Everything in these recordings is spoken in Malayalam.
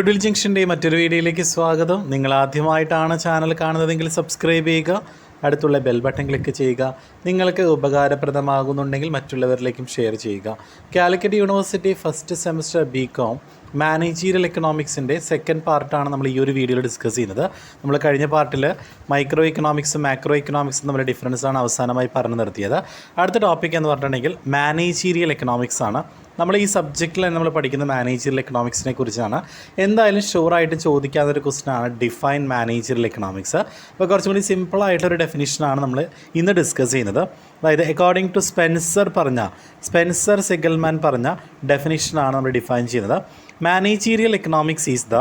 ഗുഡ് വിൽ ജംഗ്ഷൻ്റെ മറ്റൊരു വീഡിയോയിലേക്ക് സ്വാഗതം. നിങ്ങൾ ആദ്യമായിട്ടാണ് ചാനൽ കാണുന്നതെങ്കിൽ സബ്സ്ക്രൈബ് ചെയ്യുക, അടുത്തുള്ള ബെൽ ബട്ടൺ ക്ലിക്ക് ചെയ്യുക. നിങ്ങൾക്ക് ഉപകാരപ്രദമാകുന്നുണ്ടെങ്കിൽ മറ്റുള്ളവരിലേക്കും ഷെയർ ചെയ്യുക. Calicut university first semester BCom managerial എക്കണോമിക്സിൻ്റെ സെക്കൻഡ് പാർട്ടാണ് നമ്മൾ ഈ ഒരു വീഡിയോയിൽ ഡിസ്കസ് ചെയ്യുന്നത്. നമ്മൾ കഴിഞ്ഞ പാർട്ടിൽ മൈക്രോ ഇക്കണോമിക്സും മാക്രോ ഇക്കണോമിക്സും തമ്മിലുള്ള ഡിഫറൻസാണ് അവസാനമായി പറഞ്ഞു നിർത്തിയത്. അടുത്ത ടോപ്പിക് എന്ന് പറഞ്ഞിട്ടുണ്ടെങ്കിൽ മാനേജീരിയൽ എക്കണോമിക്സ് ആണ്. നമ്മൾ ഈ സബ്ജക്റ്റിൽ നമ്മൾ പഠിക്കുന്ന മാനേജീരിയൽ എക്കണോമിക്സിനെ കുറിച്ചാണ്. എന്തായാലും ഷുവറായിട്ട് ചോദിക്കാത്തൊരു ക്വസ്റ്റനാണ് ഡിഫൈൻ മാനേജീരിയൽ എക്കണോമിക്സ്. അപ്പോൾ കുറച്ചും കൂടി സിമ്പിളായിട്ടൊരു ഡെഫിനിഷനാണ് നമ്മൾ ഇന്ന് ഡിസ്കസ് ചെയ്യുന്നത്. അതായത് അക്കോർഡിംഗ് ടു സ്പെൻസർ സെഗൽമാൻ പറഞ്ഞ ഡെഫിനിഷനാണ് നമ്മൾ ഡിഫൈൻ ചെയ്യുന്നത്. Managerial economics is the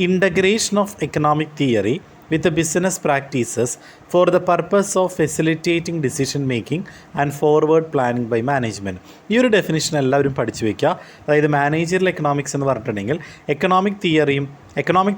integration of economic theory with the business practices for the purpose of facilitating decision making and forward planning by management. ഈ ഒരു ഡെഫിനിഷൻ എല്ലാവരും പഠിച്ചു വയ്ക്കുക. അതായത് മാനേജറിയൽ എക്കണോമിക്സ് എന്ന് പറഞ്ഞിട്ടുണ്ടെങ്കിൽ എക്കണോമിക്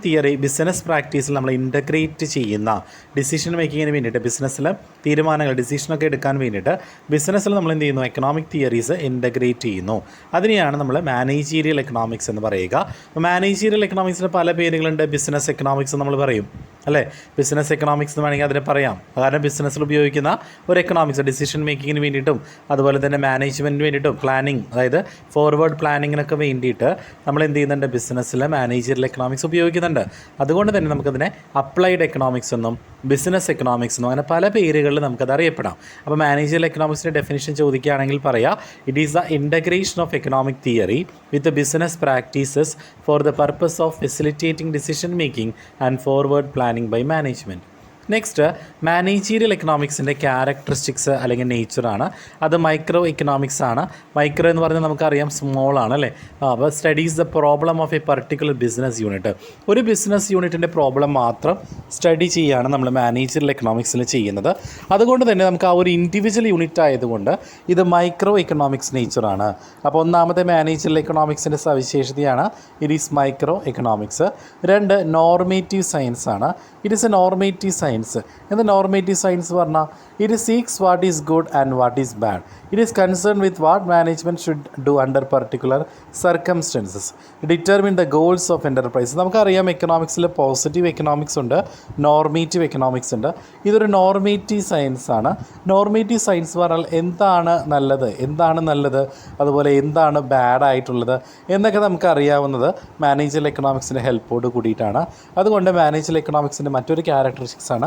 തിയറി ബിസിനസ് പ്രാക്ടീസിൽ നമ്മൾ ഇൻ്റഗ്രേറ്റ് ചെയ്യുന്ന ഡിസിഷൻ മേക്കിങ്ങിന് വേണ്ടിയിട്ട്, ബിസിനസ്സിൽ തീരുമാനങ്ങൾ ഡിസിഷനൊക്കെ എടുക്കാൻ വേണ്ടിയിട്ട് ബിസിനസ്സിൽ നമ്മൾ എന്ത് ചെയ്യുന്നു, എക്കണോമിക് തിയറീസ് ഇൻ്റഗ്രേറ്റ് ചെയ്യുന്നു. അതിനെയാണ് നമ്മൾ മാനേജീരിയൽ എക്കണോമിക്സ് എന്ന് പറയുക. മാനേജീരിയൽ എക്കണോമിക്സിന് പല പേരുകളുണ്ട്. ബിസിനസ് എക്കണോമിക്സ് നമ്മൾ പറയും അല്ലേ, ബിസിനസ് എക്കണോമിക്സ് എന്ന് വേണമെങ്കിൽ അതിനെ പറയാം. കാരണം ബിസിനസ്സിൽ ഉപയോഗിക്കുന്ന ഒരു എക്കണോമിക്സ് ഡിസിഷൻ മേക്കിങ്ങിന് വേണ്ടിയിട്ടും അതുപോലെ തന്നെ മാനേജ്മെൻറ്റിന് വേണ്ടിയിട്ടും പ്ലാനിങ്, അതായത് ഫോർവേഡ് പ്ലാനിങ്ങിനൊക്കെ വേണ്ടിയിട്ട് നമ്മൾ എന്ത് ചെയ്യുന്നുണ്ട്, ബിസിനസ്സിൽ മാനേജറിയൽ എക്കണോമിക്സ് ഉപയോഗിക്കുന്നുണ്ട്. അതുകൊണ്ട് തന്നെ നമുക്കതിനെ അപ്ലൈഡ് എക്കണോമിക്സ് എന്നും ബിസിനസ് എക്കണോമിക്സ് എന്നും അങ്ങനെ പല പേരുകളിൽ നമുക്കത് അറിയപ്പെടാം. അപ്പോൾ മാനേജറിയൽ എക്കണോമിക്സിൻ്റെ ഡെഫിനിഷൻ ചോദിക്കുകയാണെങ്കിൽ പറയാം, it is the integration of economic theory with business practices for the purpose of facilitating decision making and forward planning by management. Next managerial എക്കണോമിക്സിൻ്റെ ക്യാരക്ടറിസ്റ്റിക്സ് അല്ലെങ്കിൽ നേച്ചറാണ്. അത് മൈക്രോ ഇക്കണോമിക്സ് ആണ്. മൈക്രോ എന്ന് പറഞ്ഞാൽ നമുക്കറിയാം സ്മോൾ ആണ് അല്ലേ. അപ്പോൾ studies the problem of A particular business unit. ഒരു ബിസിനസ് യൂണിറ്റിൻ്റെ പ്രോബ്ലം മാത്രം സ്റ്റഡി ചെയ്യുകയാണ് നമ്മൾ മാനേജീരിയൽ എക്കണോമിക്സിൽ ചെയ്യുന്നത്. അതുകൊണ്ട് തന്നെ നമുക്ക് ആ ഒരു ഇൻഡിവിജ്വൽ യൂണിറ്റ് ആയതുകൊണ്ട് ഇത് മൈക്രോ ഇക്കണോമിക്സ് നേച്ചറാണ്. അപ്പോൾ ഒന്നാമത്തെ മാനേജീരിയൽ എക്കണോമിക്സിൻ്റെ സവിശേഷതയാണ് ഇറ്റ് ഈസ് മൈക്രോ എക്കണോമിക്സ്. രണ്ട്, നോർമേറ്റീവ് സയൻസ് ആണ്. It is A normative science. എന്താ നോർമേറ്റീവ് സയൻസ് പറഞ്ഞാൽ it seeks what is good and what is bad. It is concern with what management should do under particular circumstances, determine the goals of enterprise. നമുക്കറിയാം എക്കണോമിക്സിൽ പോസിറ്റീവ് എക്കണോമിക്സ് ഉണ്ട്, നോർമേറ്റീവ് എക്കണോമിക്സ് ഉണ്ട്. ഇതൊരു നോർമേറ്റീവ് സയൻസ് ആണ്. നോർമേറ്റീവ് സയൻസ് പറഞ്ഞാൽ എന്താണ് നല്ലത് അതുപോലെ എന്താണ് ബാഡായിട്ടുള്ളത് എന്നൊക്കെ നമുക്ക് അറിയാവുന്നത് മാനേജറിയൽ എക്കണോമിക്സിൻ്റെ ഹെൽപ്പോട് കൂടിയിട്ടാണ്. അതുകൊണ്ട് മാനേജറിയൽ എക്കണോമിക്സിൻ്റെ മറ്റൊരു ക്യാരക്ടറിസ്റ്റിക്സ് ആണ്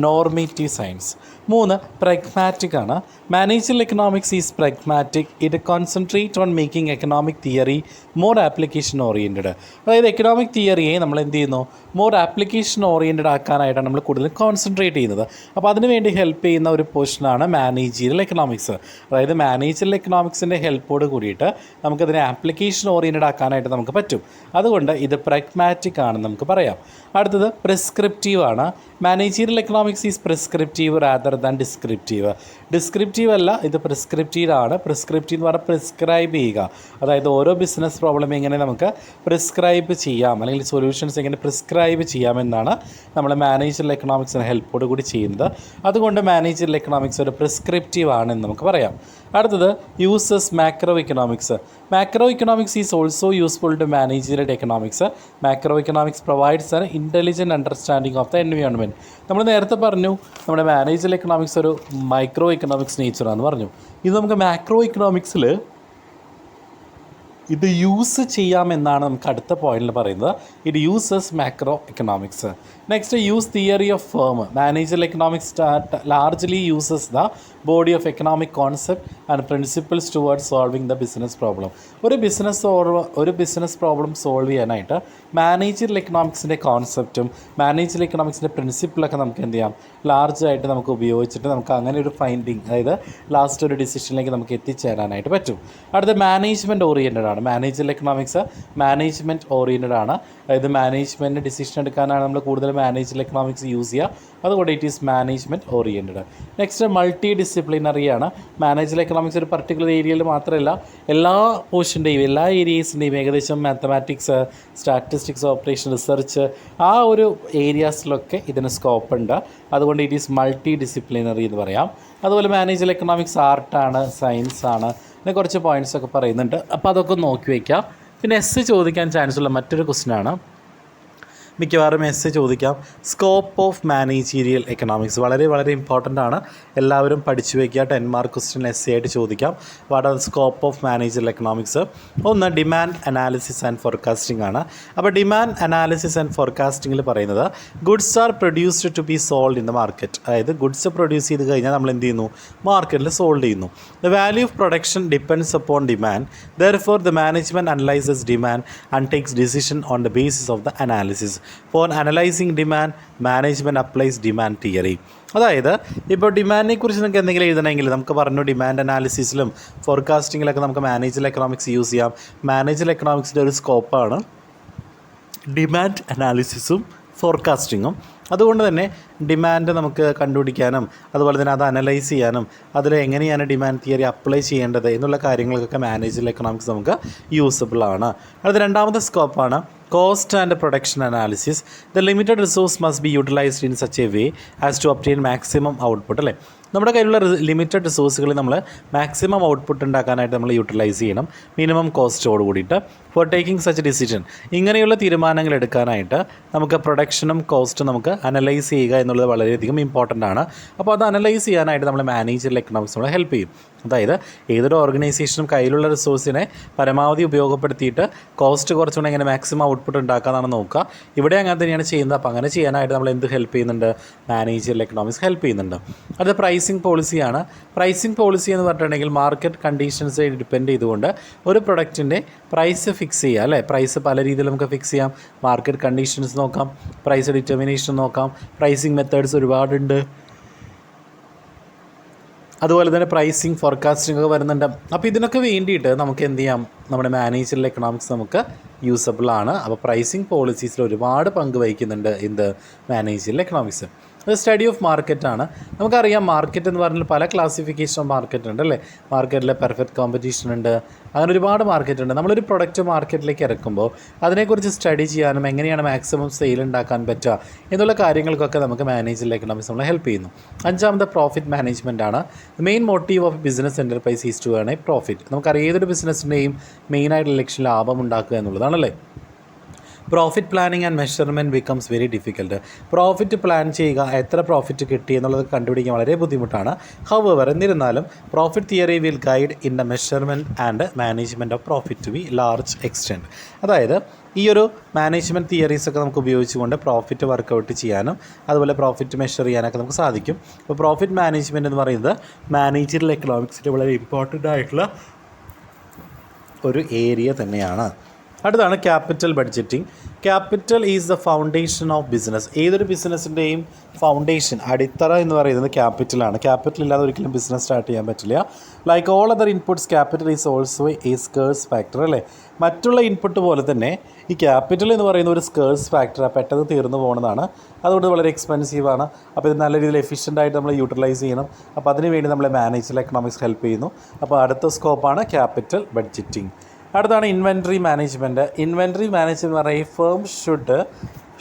നോർമേറ്റീവ് സയൻസ്. മൂന്ന്, പ്രഗ്മാറ്റിക് ആണ്. Managerial economics is pragmatic. It concentrate on making economic theory more application oriented. അതായത് എക്കണോമിക് തിയറിയെ നമ്മൾ എന്ത് ചെയ്യുന്നു, മോർ ആപ്ലിക്കേഷൻ ഓറിയൻറ്റഡ് ആക്കാനായിട്ടാണ് നമ്മൾ കൂടുതൽ കോൺസെൻട്രേറ്റ് ചെയ്യുന്നത്. അപ്പോൾ അതിനുവേണ്ടി ഹെൽപ്പ് ചെയ്യുന്ന ഒരു പോർഷനാണ് മാനേജീരിയൽ എക്കണോമിക്സ്. അതായത് മാനേജറിയൽ എക്കണോമിക്സിൻ്റെ ഹെൽപ്പോട് കൂടിയിട്ട് നമുക്കതിനെ ആപ്ലിക്കേഷൻ ഓറിയൻറ്റഡ് ആക്കാനായിട്ട് നമുക്ക് പറ്റും. അതുകൊണ്ട് ഇത് പ്രഗ്മാറ്റിക് ആണെന്ന് നമുക്ക് പറയാം. അടുത്തത് പ്രിസ്ക്രിപ്റ്റീവ് ആണ്. Managerial economics is prescriptive rather than descriptive. Descriptive അല്ല, ഇത് പ്രിസ്ക്രിപ്റ്റീവ് ആണ്. പ്രിസ്ക്രിപ്റ്റീവ് എന്ന് പറഞ്ഞാൽ പ്രിസ്ക്രൈബ് ചെയ്യുക. അതായത് ഓരോ ബിസിനസ് പ്രോബ്ലം എങ്ങനെ നമുക്ക് പ്രിസ്ക്രൈബ് ചെയ്യാം അല്ലെങ്കിൽ സൊല്യൂഷൻസ് എങ്ങനെ പ്രിസ്ക്രൈബ് ചെയ്യാമെന്നാണ് നമ്മൾ മാനേജറിയൽ എക്കണോമിക്സിന് ഹെൽപ്പോട് കൂടി ചെയ്യുന്നത്. അതുകൊണ്ട് മാനേജറിയൽ എക്കണോമിക്സ് ഒരു പ്രിസ്ക്രിപ്റ്റീവ് ആണെന്ന് നമുക്ക് പറയാം. അടുത്തത് uses macroeconomics. Macroeconomics is also useful to managerial economics. Macroeconomics provides an intelligent understanding of the environment. നമ്മൾ നേരത്തെ പറഞ്ഞു നമ്മുടെ മാനേജറിയൽ എക്കണോമിക്സ് ഒരു മൈക്രോ ഇക്കണോമിക്സ് നേച്ചറാണെന്ന് പറഞ്ഞു. ഇത് നമുക്ക് മാക്രോ ഇക്കണോമിക്സിൽ ഇത് യൂസ് ചെയ്യാമെന്നാണ് നമുക്ക് അടുത്ത പോയിന്റിൽ പറയുന്നത്. It uses macro economics. Next, use theory of firm. Managerial economics largely uses the body of economic concept and principles toward solving the business problem. ഒരു ബിസിനസ് പ്രോബ്ലം സോൾവ് ചെയ്യാനായിട്ട് മാനേജറിയൽ എക്കണോമിക്സിൻ്റെ കോൺസെപ്റ്റും മാനേജറിയൽ എക്കണോമിക്സിൻ്റെ പ്രിൻസിപ്പിളൊക്കെ നമുക്ക് എന്ത് ചെയ്യാം, ലാർജായിട്ട് നമുക്ക് ഉപയോഗിച്ചിട്ട് നമുക്ക് അങ്ങനെ ഒരു ഫൈൻഡിങ്, അതായത് ലാസ്റ്റ് ഒരു ഡിസിഷനിലേക്ക് നമുക്ക് എത്തിച്ചേരാനായിട്ട് പറ്റും. അടുത്ത മാനേജ്മെൻറ്റ് ഓറിയൻറ്റഡ് ആണ്. മാനേജറിയൽ എക്കണോമിക്സ് മാനേജ്മെൻറ്റ് ഓറിയൻറ്റഡ് ആണ്. അതായത് മാനേജ്മെൻറ്റ് ഡിസിഷൻ എടുക്കാനാണ് നമ്മൾ കൂടുതൽ മാനേജറിയൽ എക്കണോമിക്സ് യൂസ് ചെയ്യുക. അതുകൊണ്ട് it is management oriented. Next, multi disciplinary ആണ്. മാനേജറിയൽ എക്കണോമിക്സ് ഒരു പർട്ടിക്കുലർ ഏരിയയിൽ മാത്രമല്ല എല്ലാ പോർഷൻ്റെയും എല്ലാ ഏരിയസിൻ്റെയും ഏകദേശം മാത്തമാറ്റിക്സ്, സ്റ്റാറ്റിസ്റ്റിക്സ്, ഓപ്പറേഷൻ, റിസർച്ച് ആ ഒരു ഏരിയാസിലൊക്കെ ഇതിന് സ്കോപ്പ് ഉണ്ട്. അതുകൊണ്ട് ഇറ്റ് ഈസ് മൾട്ടി ഡിസിപ്ലിനറി എന്ന് പറയാം. അതുപോലെ മാനേജറിയൽ എക്കണോമിക്സ് ആർട്ടാണ്, സയൻസ് ആണ്. പിന്നെ കുറച്ച് പോയിൻറ്റ്സൊക്കെ പറയുന്നുണ്ട്. അപ്പോൾ അതൊക്കെ നോക്കി വയ്ക്കാം. പിന്നെ ചോദിക്കാൻ ചാൻസ് ഉള്ള മറ്റൊരു ക്വസ്റ്റ്യനാണ് മിക്കവാറും ചോദിക്കാം. സ്കോപ്പ് ഓഫ് മാനേജീരിയൽ എക്കണോമിക്സ് വളരെ വളരെ ഇമ്പോർട്ടൻ്റ് ആണ്. എല്ലാവരും പഠിച്ചു വയ്ക്കുക. 10 മാർക്ക് ക്വസ്റ്റ്യൻ ആയിട്ട് ചോദിക്കാം. What are the scope of managerial economics? ഒന്ന് ഡിമാൻഡ് അനാലിസിസ് ആൻഡ് ഫോർകാസ്റ്റിംഗ് ആണ്. അപ്പോൾ ഡിമാൻഡ് അനാലിസിസ് ആൻഡ് ഫോർകാസ്റ്റിംഗിൽ പറയുന്നത് goods are produced to be sold in the market. അതായത് ഗുഡ്സ് പ്രൊഡ്യൂസ് ചെയ്ത് കഴിഞ്ഞാൽ നമ്മൾ എന്ത് ചെയ്യുന്നു? മാർക്കറ്റിൽ സോൾഡ് ചെയ്യുന്നു. The value of production depends upon demand. Therefore the management analyses demand and takes decision on the basis of the analysis. For analysing demand management applies demand theory. അതായത് ഇപ്പോൾ ഡിമാൻഡിനെ കുറിച്ച് നിങ്ങൾക്ക് എന്തെങ്കിലും എഴുതണമെങ്കിൽ നമുക്ക് പറഞ്ഞു ഡിമാൻഡ് അനാലിസിസിലും ഫോർകാസ്റ്റിങ്ങിലൊക്കെ നമുക്ക് മാനേജൽ എക്കണോമിക്സ് യൂസ് ചെയ്യാം. മാനേജൽ എക്കണോമിക്സിൻ്റെ ഒരു സ്കോപ്പാണ് ഡിമാൻഡ് അനാലിസിസും ഫോർകാസ്റ്റിങ്ങും. അതുകൊണ്ട് തന്നെ ഡിമാൻഡ് നമുക്ക് കണ്ടുപിടിക്കാനും അതുപോലെ തന്നെ അത് അനലൈസ് ചെയ്യാനും അതിൽ എങ്ങനെയാണ് ഡിമാൻഡ് തിയറി അപ്ലൈ ചെയ്യേണ്ടത് എന്നുള്ള കാര്യങ്ങൾക്കൊക്കെ മാനേജൽ എക്കണോമിക്സ് നമുക്ക് യൂസബിൾ ആണ്. അത് രണ്ടാമത്തെ സ്കോപ്പാണ് cost and production analysis. The limited resource must be utilised in such a way as to obtain maximum output. അല്ലേ, നമ്മുടെ കയ്യിലുള്ള ലിമിറ്റഡ് റിസോഴ്സുകൾ നമ്മൾ മാക്സിമം ഔട്ട്പുട്ട് ഉണ്ടാക്കാനായിട്ട് നമ്മൾ യൂട്ടിലൈസ് ചെയ്യണം, മിനിമം കോസ്റ്റോട് കൂടിയിട്ട്. ഫോർ ടേക്കിംഗ് സച്ച് ഡിസിഷൻ, ഇങ്ങനെയുള്ള തീരുമാനങ്ങൾ എടുക്കാനായിട്ട് നമുക്ക് പ്രൊഡക്ഷനും കോസ്റ്റും നമുക്ക് അനലൈസ് ചെയ്യുക എന്നുള്ളത് വളരെയധികം ഇമ്പോർട്ടൻ്റ് ആണ്. അപ്പോൾ അത് അനലൈസ് ചെയ്യാനായിട്ട് നമ്മൾ മാനേജറിയൽ എക്കണോമിക്സ് നമ്മളെ ഹെൽപ്പ് ചെയ്യും. അതായത് ഏതൊരു ഓർഗനൈസേഷനും കയ്യിലുള്ള റിസോഴ്സിനെ പരമാവധി ഉപയോഗപ്പെടുത്തിയിട്ട് കോസ്റ്റ് കുറച്ചുകൊണ്ട് എങ്ങനെ മാക്സിമം ഔട്ട്പുട്ട് ഉണ്ടാക്കാമെന്നാണ് നോക്കുക. ഇവിടെ അങ്ങനെ തന്നെയാണ് ചെയ്യുന്നത്. അപ്പോൾ അങ്ങനെ ചെയ്യാനായിട്ട് നമ്മൾ എന്ത് ഹെൽപ്പ് ചെയ്യുന്നുണ്ട്? മാനേജറിയൽ എക്കണോമിക്സ് ഹെൽപ്പ് ചെയ്യുന്നുണ്ട്. അത് പ്രൈസിങ് പോളിസിയാണ്. പ്രൈസിങ് പോളിസി എന്ന് പറഞ്ഞിട്ടുണ്ടെങ്കിൽ മാർക്കറ്റ് കണ്ടീഷൻസ് ഡിപ്പെൻഡ് ചെയ്തുകൊണ്ട് ഒരു പ്രൊഡക്റ്റിൻ്റെ പ്രൈസ് ഫിക്സ് ചെയ്യുക. അല്ലേ, പ്രൈസ് പല രീതിയിൽ നമുക്ക് ഫിക്സ് ചെയ്യാം. മാർക്കറ്റ് കണ്ടീഷൻസ് നോക്കാം, പ്രൈസ് ഡിറ്റർമിനേഷൻ നോക്കാം, പ്രൈസിങ് മെത്തേഡ്സ് ഒരുപാടുണ്ട്. അതുപോലെ തന്നെ പ്രൈസിങ് ഫോർകാസ്റ്റിംഗ് ഒക്കെ വരുന്നുണ്ട്. അപ്പോൾ ഇതിനൊക്കെ വേണ്ടിയിട്ട് നമുക്ക് എന്ത് ചെയ്യാം? നമ്മുടെ മാനേജറിയൽ എക്കണോമിക്സ് നമുക്ക് യൂസബിൾ ആണ്. അപ്പോൾ പ്രൈസിങ് പോളിസീസിൽ ഒരുപാട് പങ്ക് വഹിക്കുന്നുണ്ട് എന്ത്? Managerial economics. അത് സ്റ്റഡി ഓഫ് മാർക്കറ്റാണ്. നമുക്കറിയാം മാർക്കറ്റ് എന്ന് പറഞ്ഞാൽ പല ക്ലാസിഫിക്കേഷൻ ഓഫ് മാർക്കറ്റ് ഉണ്ട്. അല്ലേ, മാർക്കറ്റിൽ പെർഫെക്റ്റ് കോമ്പറ്റീഷൻ ഉണ്ട്, അങ്ങനെ ഒരുപാട് മാർക്കറ്റ് ഉണ്ട്. നമ്മളൊരു പ്രൊഡക്റ്റ് മാർക്കറ്റിലേക്ക് ഇറക്കുമ്പോൾ അതിനെക്കുറിച്ച് സ്റ്റഡി ചെയ്യാനും എങ്ങനെയാണ് മാക്സിമം സെയിൽ ഉണ്ടാക്കാൻ പറ്റുക എന്നുള്ള കാര്യങ്ങൾക്കൊക്കെ നമുക്ക് മാനേജറിയൽ എക്കണോമിക്സ് നമ്മളെ ഹെൽപ്പ് ചെയ്യുന്നു. അഞ്ചാമത്തെ പ്രോഫിറ്റ് മാനേജ്മെൻറ്റ് ആണ്. Main motive of business enterprise is to earn a profit. നമുക്കറിയാം ഏതൊരു ബിസിനസ്സിൻ്റെയും മെയിനായിട്ടുള്ള ലക്ഷ്യം ലാഭം ഉണ്ടാക്കുക എന്നുള്ളതാണല്ലേ. Profit planning and measurement becomes very difficult. Profit plan ചെയ്യുക, എത്ര പ്രോഫിറ്റ് കിട്ടി എന്നുള്ളത് കണ്ടുപിടിക്കാൻ വളരെ ബുദ്ധിമുട്ടാണ്. ഹൗവർ, എന്നിരുന്നാലും profit theory will guide in the measurement and management of profit to be large extent. അതായത് ഈ ഒരു മാനേജ്മെൻറ്റ് തിയറീസൊക്കെ നമുക്ക് ഉപയോഗിച്ചുകൊണ്ട് പ്രോഫിറ്റ് വർക്കൗട്ട് ചെയ്യാനും അതുപോലെ പ്രോഫിറ്റ് മെഷർ ചെയ്യാനൊക്കെ നമുക്ക് സാധിക്കും. അപ്പോൾ പ്രോഫിറ്റ് മാനേജ്മെൻറ്റ് എന്ന് പറയുന്നത് മാനേജറിയൽ എക്കണോമിക്സിൻ്റെ വളരെ ഇമ്പോർട്ടൻ്റ് ആയിട്ടുള്ള ഒരു ഏരിയ തന്നെയാണ്. അടുത്താണ് capital budgeting. Capital is the foundation of business. ഏതൊരു ബിസിനസ്സിൻ്റെയും ഫൗണ്ടേഷൻ, അടിത്തറ എന്ന് പറയുന്നത് ക്യാപിറ്റലാണ്. ക്യാപിറ്റൽ ഇല്ലാതെ ഒരിക്കലും ബിസിനസ് സ്റ്റാർട്ട് ചെയ്യാൻ പറ്റില്ല. Like all other inputs capital is also A scarce factor. അല്ലേ, മറ്റുള്ള ഇൻപുട്ട് പോലെ തന്നെ ഈ ക്യാപിറ്റൽ എന്ന് പറയുന്ന ഒരു സ്കേഴ്സ് ഫാക്ടറാണ്, പെട്ടെന്ന് തീർന്നു പോകുന്നതാണ്. അതുകൊണ്ട് വളരെ എക്സ്പെൻസീവാണ്. അപ്പോൾ ഇത് നല്ല രീതിയിൽ എഫിഷ്യൻ്റായിട്ട് നമ്മൾ യൂട്ടിലൈസ് ചെയ്യണം. അപ്പോൾ അതിനുവേണ്ടി നമ്മളെ മാനേജറിയൽ എക്കണോമിക്സ് ഹെൽപ്പ് ചെയ്യുന്നു. അപ്പോൾ അടുത്ത സ്കോപ്പാണ് ക്യാപിറ്റൽ ബഡ്ജറ്റിംഗ്. അടുത്താണ് ഇൻവെൻട്രി മാനേജ്മെൻറ്റ്. ഇൻവെൻട്രി മാനേജ്മെൻറ്റ് എന്ന് പറയുന്നത് firm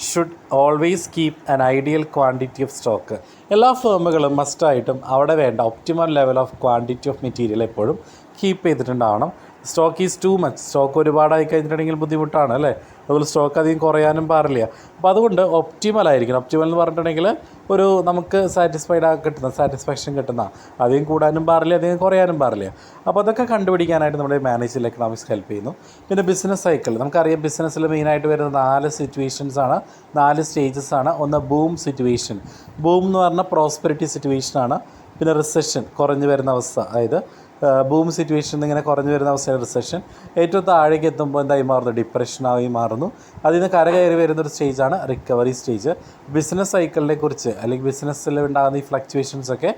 should always keep an ideal quantity of stock. എല്ലാ ഫേമുകളും മസ്റ്റായിട്ടും അവിടെ വേണ്ട optimal level of quantity of material എപ്പോഴും കീപ്പ് ചെയ്തിട്ടുണ്ടാവണം. Stock is too much. Stock ഒരുപാടായി കഴിഞ്ഞിട്ടുണ്ടെങ്കിൽ ബുദ്ധിമുട്ടാണ്. അല്ലേ, അതുപോലെ സ്റ്റോക്ക് അധികം കുറയാനും പാടില്ല. അപ്പോൾ അതുകൊണ്ട് ഒപ്റ്റിമൽ ആയിരിക്കണം. ഒപ്റ്റിമൽ എന്ന് പറഞ്ഞിട്ടുണ്ടെങ്കിൽ ഒരു നമുക്ക് സാറ്റിസ്ഫാക്ഷൻ കിട്ടുന്ന, അധികം കൂടാനും പാടില്ല, അധികം കുറയാനും പാടില്ല. അപ്പോൾ അതൊക്കെ കണ്ടുപിടിക്കാനായിട്ട് നമ്മുടെ മാനേജറിയൽ എക്കണോമിക്സ് ഹെൽപ്പ് ചെയ്യുന്നു. പിന്നെ ബിസിനസ് സൈക്കിൾ, നമുക്കറിയാം ബിസിനസ്സിൽ മെയിനായിട്ട് വരുന്ന 4 സിറ്റുവേഷൻസ് ആണ്, 4 സ്റ്റേജസ് ആണ്. ഒന്ന് ബൂം സിറ്റുവേഷൻ. ബൂം എന്ന് പറഞ്ഞാൽ പ്രോസ്പെരിറ്റി സിറ്റുവേഷനാണ്. പിന്നെ റിസഷൻ, കുറഞ്ഞു വരുന്ന അവസ്ഥ. അതായത് ബൂം സിറ്റുവേഷൻ ഇങ്ങനെ കുറഞ്ഞു വരുന്ന അവസ്ഥയാണ് റിസഷൻ. ഏറ്റവും താഴേക്ക് എത്തുമ്പോൾ എന്തായി മാറുന്നു? ഡിപ്രഷനായി മാറുന്നു. അതിൽ നിന്ന് കരകയറി വരുന്നൊരു സ്റ്റേജാണ് റിക്കവറി സ്റ്റേജ്. ബിസിനസ് സൈക്കിളിനെ കുറിച്ച് അല്ലെങ്കിൽ ബിസിനസ്സിൽ ഉണ്ടാകുന്ന ഈ ഫ്ലക്ച്വേഷൻസൊക്കെ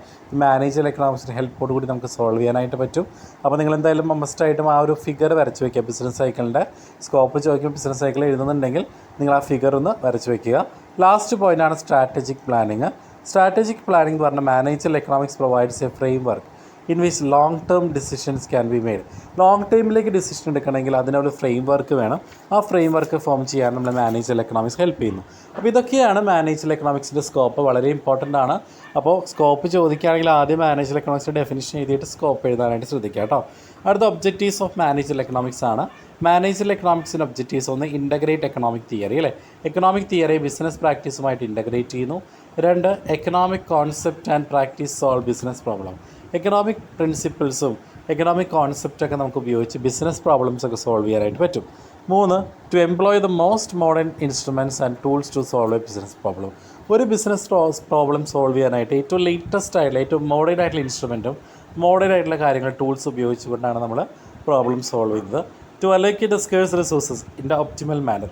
മാനേജറിയൽ എക്കണോമിക്സിൻ്റെ ഹെൽപ്പോട് കൂടി നമുക്ക് സോൾവ് ചെയ്യാനായിട്ട് പറ്റും. അപ്പോൾ നിങ്ങൾ എന്തായാലും മസ്റ്റായിട്ടും ആ ഒരു ഫിഗർ വരച്ച് വയ്ക്കുക. ബിസിനസ് സൈക്കിളിൻ്റെ സ്കോപ്പ് ചോദിക്കും, ബിസിനസ് സൈക്കിൾ എഴുതുന്നുണ്ടെങ്കിൽ നിങ്ങൾ ആ ഫിഗർ ഒന്ന് വരച്ച് വയ്ക്കുക. ലാസ്റ്റ് പോയിൻ്റാണ് സ്ട്രാറ്റജിക് പ്ലാനിങ്. സ്ട്രാറ്റജിക് പ്ലാനിംഗ് എന്ന് പറഞ്ഞാൽ managerial economics provides A frame work in which long term decisions can be made. Long ടൈമിലേക്ക് ഡിസിഷൻ എടുക്കണമെങ്കിൽ അതിനൊരു ഫ്രെയിം വർക്ക് വേണം. ആ ഫ്രെയിം വർക്ക് ഫോം ചെയ്യാൻ നമ്മൾ മാനേജറൽ എക്കണോമിക്സ് ഹെൽപ്പ് ചെയ്യുന്നു. അപ്പോൾ ഇതൊക്കെയാണ് മാനേജറൽ എക്കണോമിക്സിൻ്റെ സ്കോപ്പ്. വളരെ ഇമ്പോർട്ടൻ്റ് ആണ്. അപ്പോൾ സ്കോപ്പ് ചോദിക്കുകയാണെങ്കിൽ ആദ്യം മാനേജറൽ എക്കണോമിക്സിൻ്റെ ഡെഫിനിഷൻ എഴുതിയിട്ട് സ്കോപ്പ് എഴുതാനായിട്ട് ശ്രദ്ധിക്കുക കേട്ടോ. അടുത്ത ഒബ്ജക്റ്റീവ്സ് ഓഫ് മാനേജറൽ എക്കണോമിക്സ് ആണ്. മാനേജറൽ എക്കണോമിക്സിൻ്റെ ഒബ്ജക്റ്റീവ്സ് ഒന്ന് ഇൻ്റഗ്രേറ്റ് എക്കണോമിക് തിയറി അല്ലേ. എക്കണോമിക് തിയറി ബിസിനസ് പ്രാക്ടീസുമായിട്ട് ഇൻ്റഗ്രേറ്റ് ചെയ്യുന്നു. 2 economic concept and practice solve business problem. Economic പ്രിൻസിപ്പിൾസും എക്കണോമിക് കോൺസെപ്റ്റൊക്കെ നമുക്ക് ഉപയോഗിച്ച് ബിസിനസ് പ്രോബ്ലംസ് ഒക്കെ സോൾവ് ചെയ്യാനായിട്ട് പറ്റും. 3 to employ the most modern instruments and tools to solve a business problem. ഒരു ബിസിനസ് പ്രോബ്ലം സോൾവ് ചെയ്യാനായിട്ട് ഏറ്റവും ലേറ്റസ്റ്റ് ആയിട്ടുള്ള ഏറ്റവും മോഡേൺ ആയിട്ടുള്ള ഇൻസ്ട്രുമെൻറ്റും മോഡേൺ ആയിട്ടുള്ള കാര്യങ്ങൾ ടൂൾസ് ഉപയോഗിച്ചുകൊണ്ടാണ് നമ്മൾ പ്രോബ്ലം സോൾവ് ചെയ്യുന്നത്. To allocate the scarce resources in the optimal manner.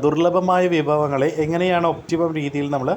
ദുർലഭമായ വിഭവങ്ങളെ എങ്ങനെയാണ് ഒപ്റ്റിമം രീതിയിൽ നമ്മൾ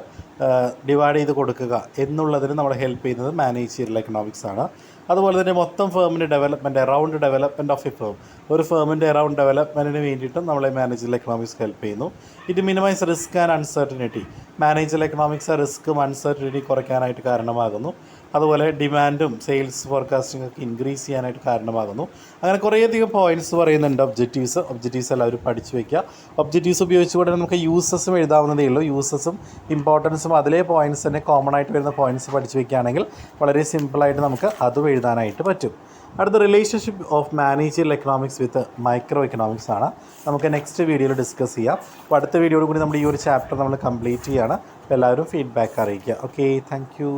ഡിവൈഡ് ചെയ്ത് കൊടുക്കുക എന്നുള്ളതിന് നമ്മളെ ഹെൽപ്പ് ചെയ്യുന്നത് മാനേജറിയൽ എക്കണോമിക്സ് ആണ്. അതുപോലെ തന്നെ മൊത്തം ഫേമിൻ്റെ development around development of a firm, ഒരു ഫേമിൻ്റെ അറൗണ്ട് ഡെവലപ്മെൻറ്റിന് വേണ്ടിയിട്ടും നമ്മളെ മാനേജറിയൽ എക്കണോമിക്സ് ഹെൽപ്പ് ചെയ്യുന്നു. ഇത് minimise risk and uncertainty. Managerial economics റിസ്ക്കും അൺസർട്ടനിറ്റി കുറയ്ക്കാനായിട്ട് കാരണമാകുന്നു. അതുപോലെ ഡിമാൻഡും സെയിൽസ് ഫോർകാസ്റ്റിംഗ് ഒക്കെ ഇൻക്രീസ് ചെയ്യാനായിട്ട് കാരണമാകുന്നു. അങ്ങനെ കുറേയധികം പോയിൻറ്റ്സ് പറയുന്നുണ്ട്. ഒബ്ജക്റ്റീവ്സ് എല്ലാവരും പഠിച്ചു വയ്ക്കുക. ഒബ്ജക്റ്റീവ്സ് ഉപയോഗിച്ചുകൊണ്ട് നമുക്ക് യൂസസും എഴുതാവുന്നതേ ഉള്ളൂ. യൂസസും ഇമ്പോർട്ടൻസും അതിലെ പോയിൻറ്റ്സ് തന്നെ കോമൺ ആയിട്ട് വരുന്ന പോയിൻറ്റ്സ് പഠിച്ചു വയ്ക്കുകയാണെങ്കിൽ വളരെ സിമ്പിളായിട്ട് നമുക്ക് അതും എഴുതാനായിട്ട് പറ്റും. അടുത്ത relationship of managerial economics with micro economics ആണ്. നമുക്ക് നെക്സ്റ്റ് വീഡിയോയിൽ ഡിസ്കസ് ചെയ്യാം. അപ്പോൾ അടുത്ത വീഡിയോയോട് കൂടി നമ്മുടെ ഈ ഒരു ചാപ്റ്റർ നമ്മൾ കംപ്ലീറ്റ് ചെയ്യുകയാണ്. അപ്പോൾ എല്ലാവരും ഫീഡ്ബാക്ക് അറിയിക്കുക. Okay, thank you.